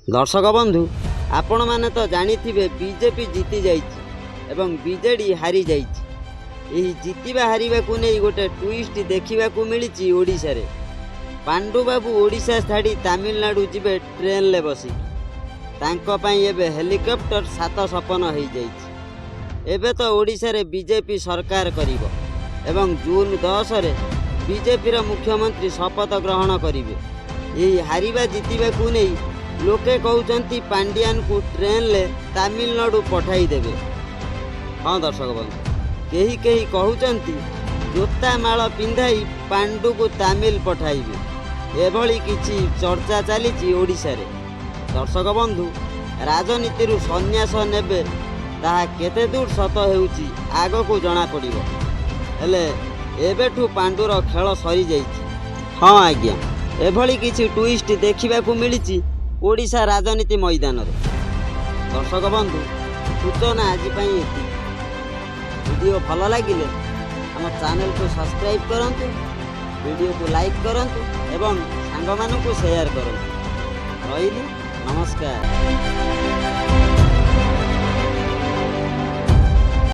दर्शक बंधु आपण माने तो जानिथिबे बीजेपी जीति जाइछि एवं बीजेडी हारी जाइछि। एही जीतिबा हारिबा को नै गोटे ट्विस्ट देखिबा को मिलिछि ओडिसा रे। पांडु बाबू ओडिसा छाड़ी तमिलनाडु जिबे ट्रेन ले बसी तांको पई एबे हेलिकॉप्टर सात सपन हो जाइछि। एबे तो ओडिसा रे बीजेपी सरकार करिवो एवं जून 10 रे बीजेपी रा मुख्यमंत्री शपथ ग्रहण करिवे। एही हारिबा जीतिबा को नै लोके कहउचंती पांडियान को ट्रेन ले तमिलनाडु पठाई देबे। हाँ दर्शक बंधु, केही केही कहउचंती जोता माଳ पिंधाई पांडु को तमिल पठाइबे। एभली किछि चर्चा चलीछि ओडिसा रे। दर्शक बंधु, राजनीति रु सन्यास नेबे ताहा केते दूर सत हेउछि आगो को जणा पड़िबो। हेले एबेठु पांडुर खेल सरी जाइछि। हाँ आज्ञा, एभली किछि ट्विस्ट देखिबा को मिलिछि ओडिशा राजनीति मैदान रे। दर्शक बंधु, सूचना आज एति। वीडियो भल लगिले आम चैनल को सब्सक्राइब करंतु, वीडियो को लाइक करंतु एवं सांग मानकु शेयर करंतु। रहिली, नमस्कार।